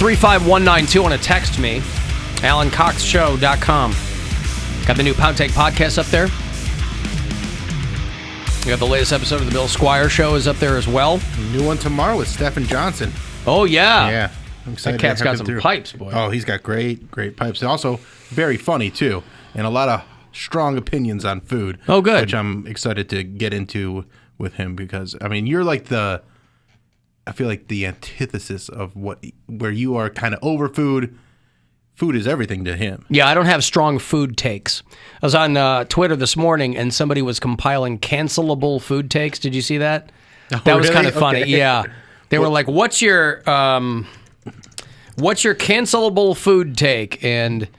35192. Want to text me? AlanCoxShow.com. Got the new Poundcake podcast up there. We got the latest episode of the Bill Squire Show is up there as well. New one tomorrow with Stephen Johnson. Oh, yeah. Yeah. I'm excited. That cat's got some pipes, boy. Oh, he's got great pipes. And also very funny, too. And a lot of strong opinions on food. Oh, good. Which I'm excited to get into with him because, I mean, you're like I feel like the antithesis of where you are kind of over food. Food is everything to him. Yeah, I don't have strong food takes. I was on Twitter this morning, and somebody was compiling cancelable food takes. Did you see that? Oh, that was really? kind of funny. Okay. Yeah, they were like, "What's your cancelable food take?" And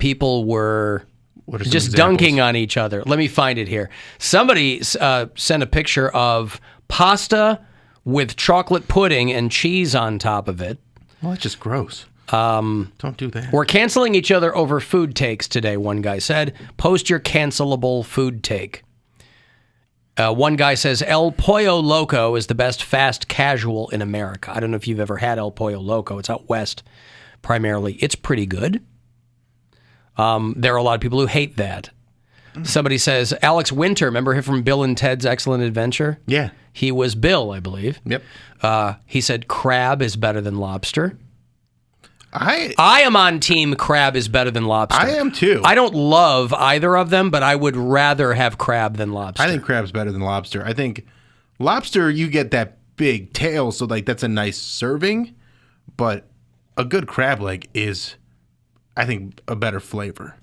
people were just dunking on each other. Let me find it here. Somebody sent a picture of pasta with chocolate pudding and cheese on top of it. Well, that's just gross. Don't do that. We're canceling each other over food takes today, one guy said. Post your cancelable food take. One guy says, El Pollo Loco is the best fast casual in America. I don't know if you've ever had El Pollo Loco. It's out west primarily. It's pretty good. There are a lot of people who hate that. Somebody says, Alex Winter, remember him from Bill and Ted's Excellent Adventure? Yeah. He was Bill, I believe. Yep. He said crab is better than lobster. I am on team crab is better than lobster. I am too. I don't love either of them, but I would rather have crab than lobster. I think crab's better than lobster. I think lobster, you get that big tail, so like that's a nice serving, but a good crab leg is, I think, a better flavor.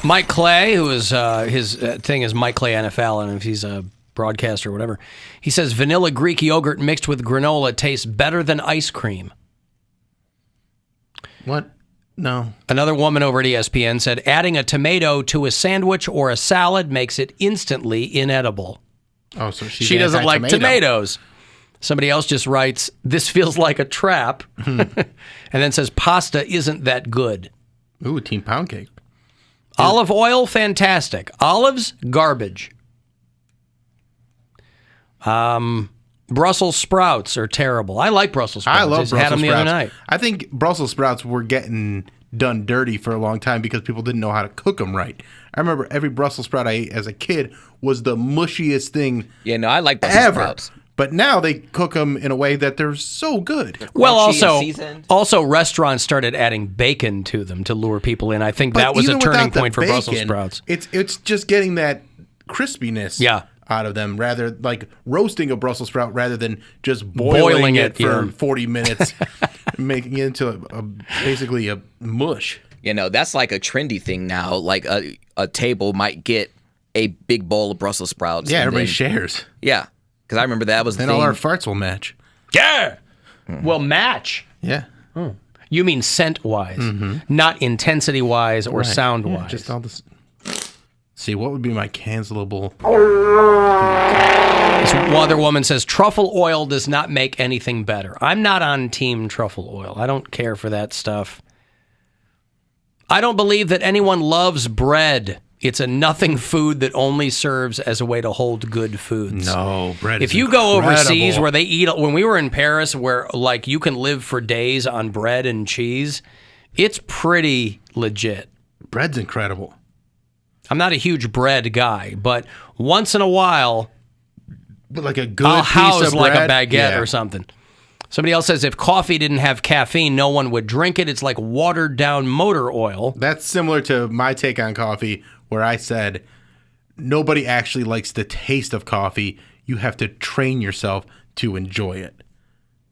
Mike Clay, who is his thing is Mike Clay NFL, and if he's a broadcaster or whatever, he says vanilla Greek yogurt mixed with granola tastes better than ice cream. What? No. Another woman over at ESPN said adding a tomato to a sandwich or a salad makes it instantly inedible. Oh, so she doesn't like tomatoes. Somebody else just writes, this feels like a trap, and then says pasta isn't that good. Ooh, Team Poundcake. Olive oil, fantastic. Olives, garbage. Brussels sprouts are terrible. I like Brussels sprouts. I love Brussels sprouts. Had them the other night. I think Brussels sprouts were getting done dirty for a long time because people didn't know how to cook them right. I remember every Brussels sprout I ate as a kid was the mushiest thing I like Brussels sprouts. But now they cook them in a way that they're so good. Well, also restaurants started adding bacon to them to lure people in. I think that was a turning point for Brussels sprouts. It's just getting that crispiness out of them, rather like roasting a Brussels sprout rather than just boiling it for 40 minutes, making it into basically a mush. That's like a trendy thing now. Like a table might get a big bowl of Brussels sprouts. Yeah, everybody shares. Yeah. Because I remember that was the thing. thing. All our farts will match. Yeah. Well, match. Yeah. Oh. You mean scent-wise, not intensity-wise or sound-wise. Yeah, just all this. See, what would be my cancelable? This other woman says, truffle oil does not make anything better. I'm not on team truffle oil. I don't care for that stuff. I don't believe that anyone loves bread. It's a nothing food that only serves as a way to hold good foods. No, bread is If you incredible. go overseas where they eat, when we were in Paris where like you can live for days on bread and cheese, it's pretty legit. Bread's incredible. I'm not a huge bread guy, but once in a while, but like a good I'll house piece of like bread, a baguette or something. Somebody else says if coffee didn't have caffeine, no one would drink it. It's like watered down motor oil. That's similar to my take on coffee, where I said nobody actually likes the taste of coffee. You have to train yourself to enjoy it.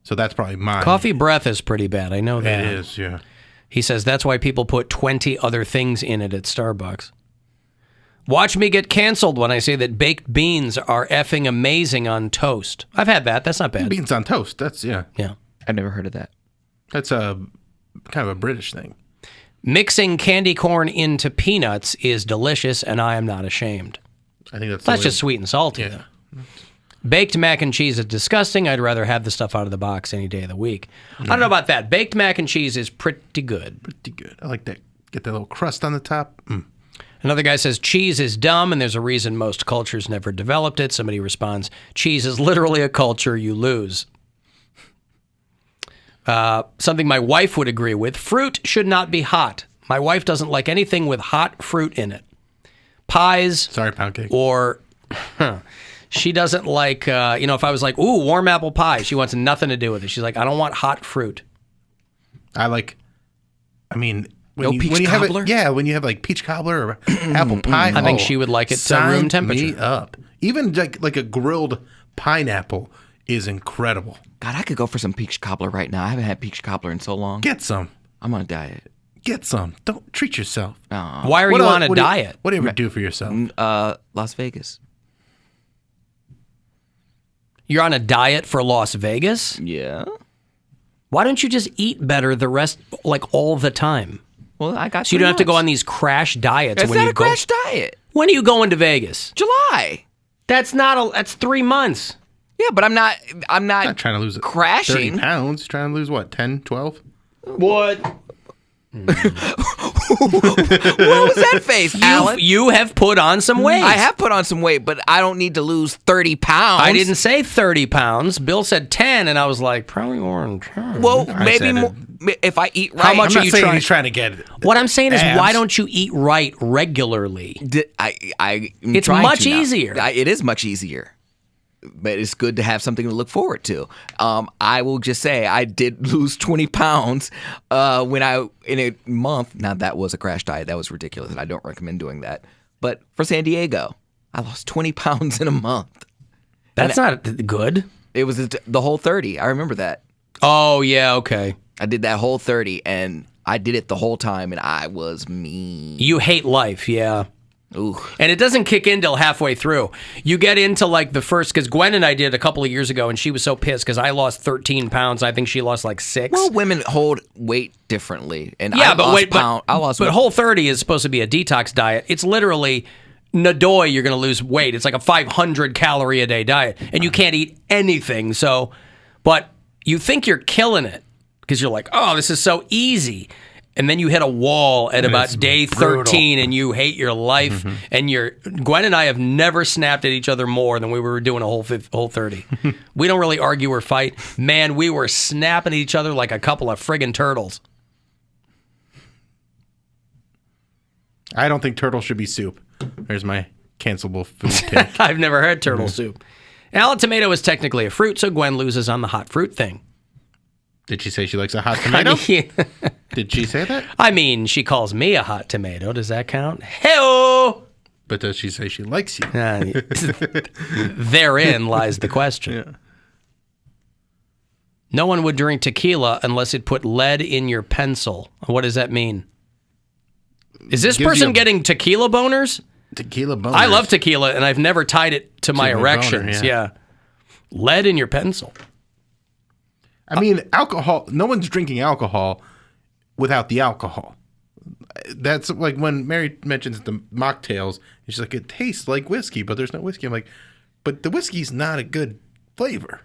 So that's probably mine. Coffee breath is pretty bad. I know that. It is, yeah. He says that's why people put 20 other things in it at Starbucks. Watch me get canceled when I say that baked beans are effing amazing on toast. I've had that. That's not bad. Beans on toast. That's, yeah. Yeah. I've never heard of that. That's a kind of a British thing. Mixing candy corn into peanuts is delicious, and I am not ashamed. I think that's just sweet and salty. Yeah. Baked mac and cheese is disgusting. I'd rather have the stuff out of the box any day of the week. I don't know about that. Baked mac and cheese is pretty good. Pretty good. I like that. Get that little crust on the top. Another guy says, cheese is dumb, and there's a reason most cultures never developed it. Somebody responds, cheese is literally a culture, you lose. Something my wife would agree with, fruit should not be hot. My wife doesn't like anything with hot fruit in it. Pies. Sorry, Poundcake. Or she doesn't like, if I was like, ooh, warm apple pie, she wants nothing to do with it. She's like, I don't want hot fruit. When you have when you have like peach cobbler or apple pie. I think she would like it to room temperature. Me up. Even like a grilled pineapple is incredible. God, I could go for some peach cobbler right now. I haven't had peach cobbler in so long. Get some. I'm on a diet. Get some. Don't treat yourself. Why are you on a diet? What do you ever do for yourself? Las Vegas. You're on a diet for Las Vegas? Yeah. Why don't you just eat better the rest, like all the time? Well, I got. So you don't have to go on these crash diets. It's not a crash diet. When are you going to Vegas? July. That's 3 months. Yeah, but I'm not trying to lose crashing. 30 pounds. Trying to lose what? 10, 12? What? What was that face, Alan? You have put on some weight. I have put on some weight, but I don't need to lose 30 pounds. I didn't say 30 pounds. Bill said 10, and I was like, probably more than 10. Well, maybe more, if I eat right. How much are you trying? He's trying to get it. What I'm saying is, why don't you eat right regularly? It's much easier. It is much easier. But it's good to have something to look forward to. I will just say I did lose 20 pounds in a month. Now, that was a crash diet. That was ridiculous, and I don't recommend doing that. But for San Diego, I lost 20 pounds in a month. Not good. It was the whole 30. I remember that. Oh, yeah, okay. I did that whole 30, and I did it the whole time, and I was mean. You hate life, yeah. Ooh. And it doesn't kick in till halfway through. You get into like the first, because Gwen and I did a couple of years ago, and she was so pissed because I lost 13 pounds. I think she lost like 6. Well, women hold weight differently, and yeah, I lost. But Whole 30 is supposed to be a detox diet. It's literally Nadoy. You're going to lose weight. It's like a 500 calorie a day diet, and you can't eat anything. So, but you think you're killing it because you're like, oh, this is so easy. And then you hit a wall at about day 13 and you hate your life. Mm-hmm. And Gwen and I have never snapped at each other more than we were doing a whole 30. We don't really argue or fight. Man, we were snapping at each other like a couple of friggin' turtles. I don't think turtle should be soup. There's my cancelable food take. I've never had turtle soup. Alan, tomato is technically a fruit, so Gwen loses on the hot fruit thing. Did she say she likes a hot tomato? Did she say that? I mean, she calls me a hot tomato. Does that count? Hey-oh! But does she say she likes you? Therein lies the question. Yeah. No one would drink tequila unless it put lead in your pencil. What does that mean? Is this person getting tequila boners? Tequila boners. I love tequila, and I've never tied it to my erections. Boner, yeah. Lead in your pencil. I mean, alcohol, no one's drinking alcohol without the alcohol. That's like when Mary mentions the mocktails, she's like, it tastes like whiskey, but there's no whiskey. I'm like, but the whiskey's not a good flavor.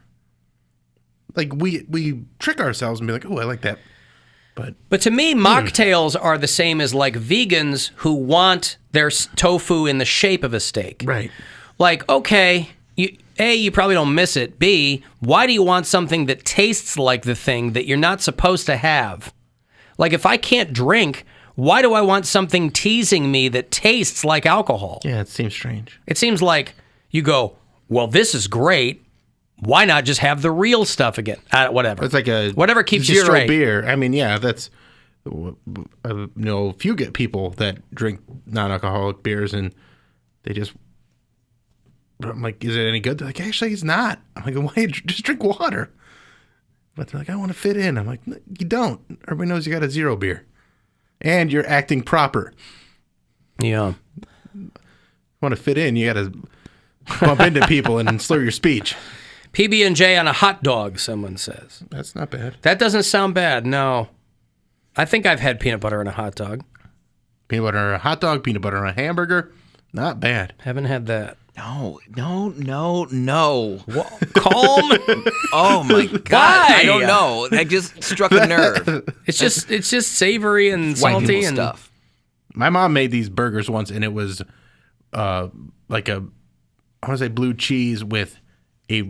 Like, we trick ourselves and be like, oh, I like that. But to me, mocktails are the same as like vegans who want their tofu in the shape of a steak. Right. Like, okay, A, you probably don't miss it. B, why do you want something that tastes like the thing that you're not supposed to have? Like, if I can't drink, why do I want something teasing me that tastes like alcohol? Yeah, it seems strange. It seems like you go, well, this is great. Why not just have the real stuff again? Whatever. It's like a whatever keeps you straight. Beer. I mean, yeah, that's if you get people that drink non-alcoholic beers and they just. I'm like, is it any good? They're like, actually, it's not. I'm like, why? Just drink water. But they're like, I want to fit in. I'm like, no, you don't. Everybody knows you got a zero beer. And you're acting proper. Yeah. You want to fit in, you got to bump into people and slur your speech. PB&J on a hot dog, someone says. That's not bad. That doesn't sound bad, no. I think I've had peanut butter on a hot dog. Peanut butter on a hot dog, peanut butter on a hamburger. Not bad. Haven't had that. No. Calm. Oh my God! Why? I don't know. That just struck a nerve. It's just savory and salty and stuff. My mom made these burgers once, and it was like I want to say blue cheese with a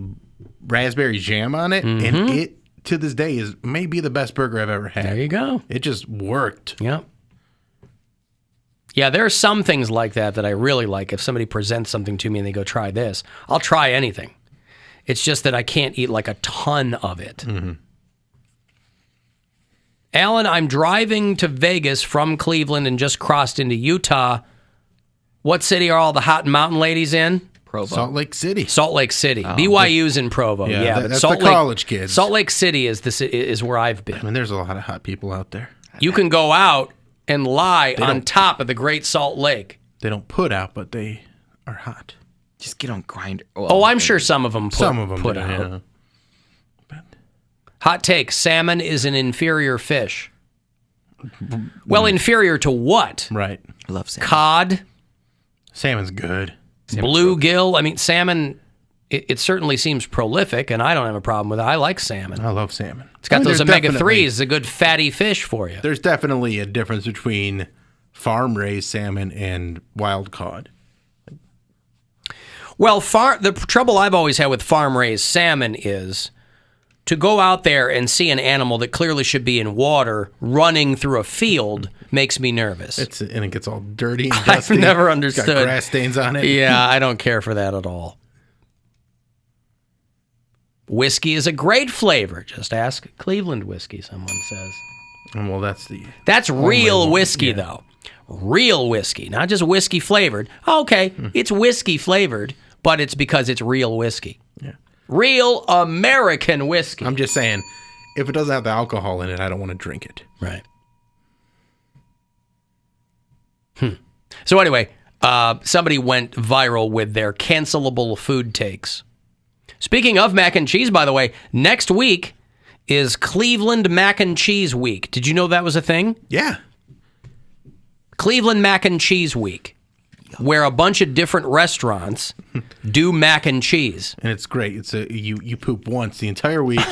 raspberry jam on it, and it to this day is maybe the best burger I've ever had. There you go. It just worked. Yep. Yeah, there are some things like that I really like. If somebody presents something to me and they go, try this, I'll try anything. It's just that I can't eat like a ton of it. Mm-hmm. Alan, I'm driving to Vegas from Cleveland and just crossed into Utah. What city are all the hot mountain ladies in? Provo. Salt Lake City. Salt Lake City. BYU's in Provo. Yeah, that's the college kids. Salt Lake City is where I've been. I mean, there's a lot of hot people out there. You can go out and lie on top of the Great Salt Lake. They don't put out, but they are hot. Just get on Grindr. Well, I'm sure some of them put out. Yeah. Hot take, salmon is an inferior fish. Well, inferior to what? Right. I love salmon. Cod? Salmon's good. Bluegill? I mean, salmon, it certainly seems prolific, and I don't have a problem with it. I like salmon. I love salmon. It's got those omega-3s. It's a good fatty fish for you. There's definitely a difference between farm-raised salmon and wild cod. Well, the trouble I've always had with farm-raised salmon is to go out there and see an animal that clearly should be in water running through a field makes me nervous. And it gets all dirty and dusty. I've never understood. It's got grass stains on it. Yeah, I don't care for that at all. Whiskey is a great flavor. Just ask Cleveland whiskey, someone says. Well, that's real whiskey, though. Real whiskey, not just whiskey flavored. Okay, it's whiskey flavored, but it's because it's real whiskey. Yeah. Real American whiskey. I'm just saying, if it doesn't have the alcohol in it, I don't want to drink it. Right. So anyway, somebody went viral with their cancelable food takes. Speaking of mac and cheese, by the way, next week is Cleveland Mac and Cheese Week. Did you know that was a thing? Yeah. Cleveland Mac and Cheese Week, where a bunch of different restaurants do mac and cheese. And it's great. It's you poop once the entire week.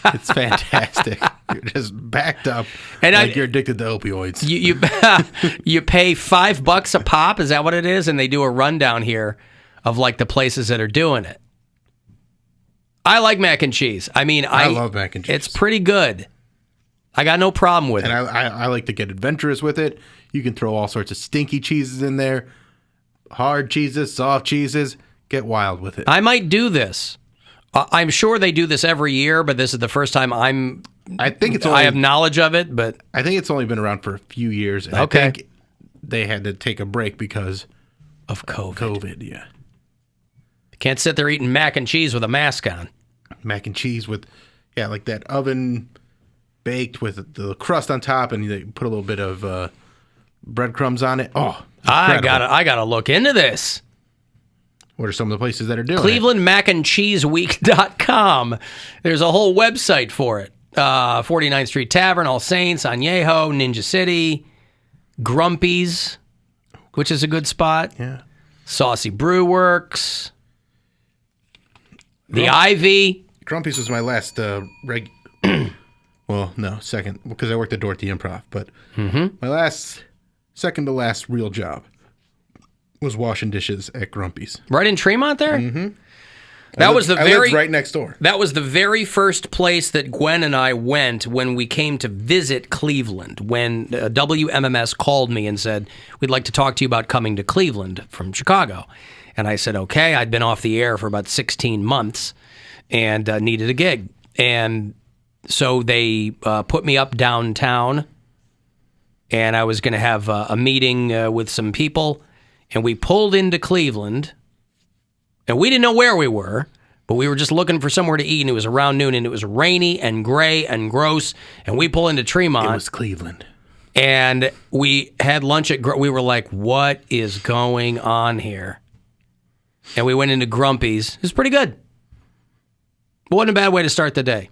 It's fantastic. You're just backed up and you're addicted to opioids. You pay $5 a pop, is that what it is? And they do a rundown here of like the places that are doing it. I like mac and cheese. I mean, I love mac and cheese. It's pretty good. I got no problem with it. And I like to get adventurous with it. You can throw all sorts of stinky cheeses in there. Hard cheeses, soft cheeses. Get wild with it. I might do this. I'm sure they do this every year, but this is the first time I have knowledge of it. But I think it's only been around for a few years. And okay. I think they had to take a break because of COVID. Yeah. You can't sit there eating mac and cheese with a mask on. Mac and cheese with, like that oven baked with the crust on top, and they put a little bit of breadcrumbs on it. Oh, incredible. I gotta look into this. What are some of the places that are doing ClevelandMacandCheeseWeek.com. There's a whole website for it. 49th Street Tavern, All Saints, Añejo, Ninja City, Grumpy's, which is a good spot. Yeah. Saucy Brew Works. The Ivy. Grumpy's was my last second, because I worked at Dorothy Improv, but my second to last real job was washing dishes at Grumpy's. Right in Tremont there? Mm-hmm. I lived right next door. That was the very first place that Gwen and I went when we came to visit Cleveland, when WMMS called me and said, we'd like to talk to you about coming to Cleveland from Chicago. And I said, okay. I'd been off the air for about 16 months and needed a gig. And so they put me up downtown, and I was going to have a meeting with some people. And we pulled into Cleveland, and we didn't know where we were, but we were just looking for somewhere to eat, and it was around noon, and it was rainy and gray and gross, and we pull into Tremont. It was Cleveland. And we had lunch we were like, what is going on here? And we went into Grumpy's. It was pretty good. It wasn't a bad way to start the day.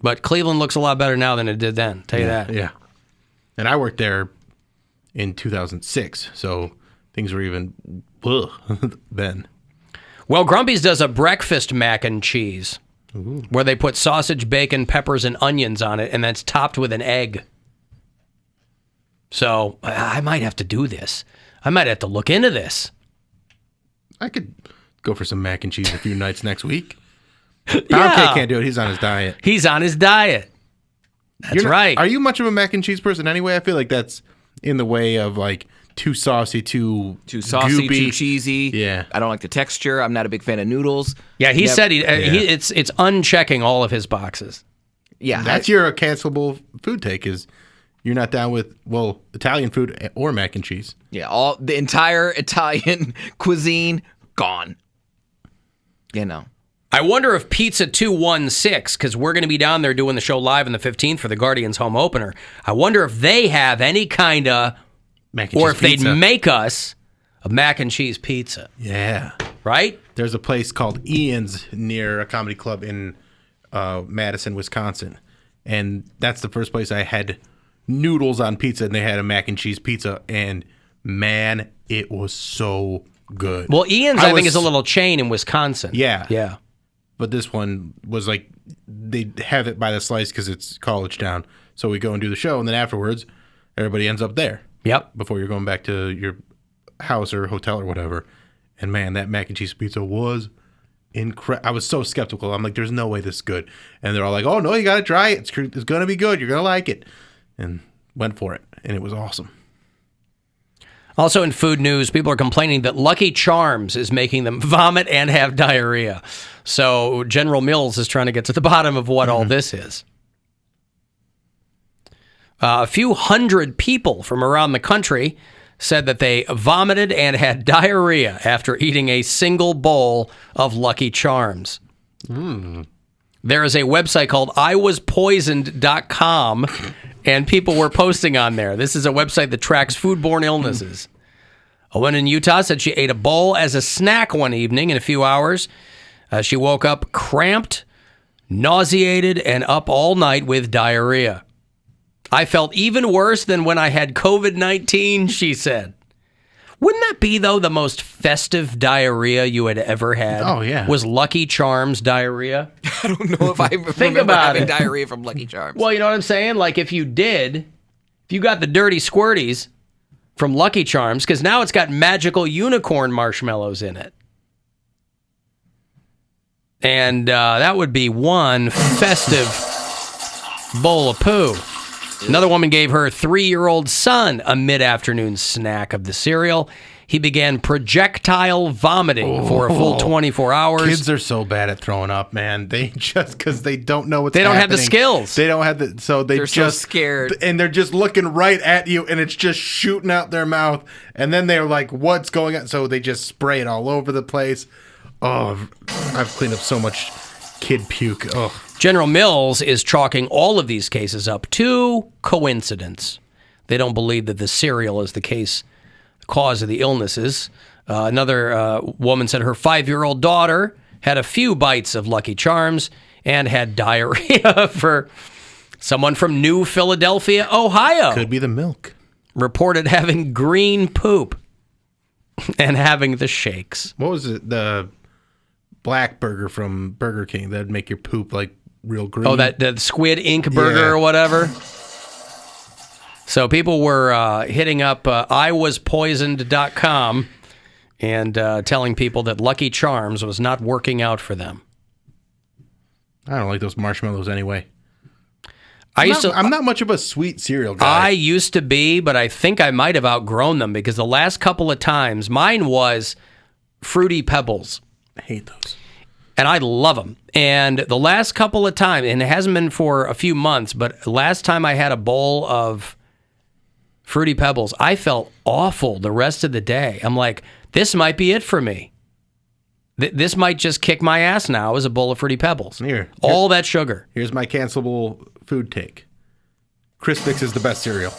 But Cleveland looks a lot better now than it did then, tell you that. Yeah. And I worked there in 2006, so things were even then. Well, Grumpy's does a breakfast mac and cheese where they put sausage, bacon, peppers, and onions on it, and that's topped with an egg. So I might have to do this. I might have to look into this. I could go for some mac and cheese a few nights next week. Poundcake can't do it. He's on his diet. He's on his diet. That's right. Are you much of a mac and cheese person anyway? I feel like that's in the way of like too saucy, too goopy. Too cheesy. Yeah. I don't like the texture. I'm not a big fan of noodles. Yeah, he said it's unchecking all of his boxes. Yeah. That's your cancelable food take is you're not down with, well, Italian food or mac and cheese. Yeah, the entire Italian cuisine, gone. You know. I wonder if Pizza 216, because we're going to be down there doing the show live on the 15th for the Guardians home opener. I wonder if they have any kind of, or if they'd make us a mac and cheese pizza. Yeah. Right? There's a place called Ian's near a comedy club in Madison, Wisconsin. And that's the first place I had Noodles on pizza, and they had a mac and cheese pizza. And man, it was so good. Well, Ian's, I think, is a little chain in Wisconsin. Yeah. Yeah. But this one was like, they have it by the slice because it's college town. So we go and do the show, and then afterwards, everybody ends up there. Yep. Before you're going back to your house or hotel or whatever. And man, that mac and cheese pizza was incredible. I was so skeptical. I'm like, there's no way this is good. And they're all like, oh, no, you got to try it. It's going to be good. You're going to like it. And went for it. And it was awesome. Also in food news, people are complaining that Lucky Charms is making them vomit and have diarrhea. So General Mills is trying to get to the bottom of what all this is. A few hundred people from around the country said that they vomited and had diarrhea after eating a single bowl of Lucky Charms. There is a website called iwaspoisoned.com, and people were posting on there. This is a website that tracks foodborne illnesses. A woman in Utah said she ate a bowl as a snack one evening. In a few hours, she woke up cramped, nauseated, and up all night with diarrhea. I felt even worse than when I had COVID-19, she said. Wouldn't that be, though, the most festive diarrhea you had ever had? Oh, yeah. Was Lucky Charms diarrhea? I don't know if I remember having diarrhea from Lucky Charms. Well, you know what I'm saying? Like, if you got the dirty squirties from Lucky Charms, because now it's got magical unicorn marshmallows in it. And that would be one festive bowl of poo. Another woman gave her 3-year-old son a mid-afternoon snack of the cereal. He began projectile vomiting for a full 24 hours. Kids are so bad at throwing up, man. They just, because they don't know what's happening. They don't happening. have the skills. They don't have the, so they're just so scared. And they're just looking right at you, and it's just shooting out their mouth. And then they're like, what's going on? So they just spray it all over the place. Oh, I've cleaned up so much kid puke. Oh. General Mills is chalking all of these cases up to coincidence. They don't believe that the cereal is the cause of the illnesses. Another woman said her 5-year-old daughter had a few bites of Lucky Charms and had diarrhea. For someone from New Philadelphia, Ohio. Could be the milk. Reported having green poop and having the shakes. What was it? The black burger from Burger King that'd make your poop like real green. Oh, that squid ink burger or whatever. So people were hitting up iwaspoisoned.com and telling people that Lucky Charms was not working out for them. I don't like those marshmallows anyway. I'm not much of a sweet cereal guy. I used to be, but I think I might have outgrown them because the last couple of times, mine was Fruity Pebbles. I hate those. And I love them. And the last couple of times, and it hasn't been for a few months, but last time I had a bowl of Fruity Pebbles, I felt awful the rest of the day. I'm like, this might be it for me. This might just kick my ass now as a bowl of Fruity Pebbles. All that sugar. Here's my cancelable food take. Crispix is the best cereal.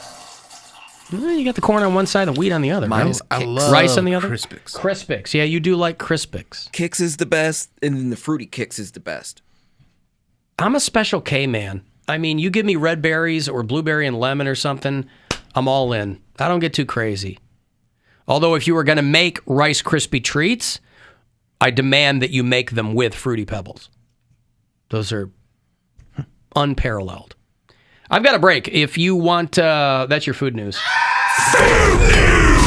You got the corn on one side and the wheat on the other. I love rice on the other. Crispix. Crispix. Yeah, you do like Crispix. Kix is the best, and then the Fruity Kix is the best. I'm a Special K man. I mean, you give me red berries or blueberry and lemon or something, I'm all in. I don't get too crazy. Although if you were going to make Rice Krispie treats, I demand that you make them with Fruity Pebbles. Those are unparalleled. I've got a break. If you want, that's your food news. Food news.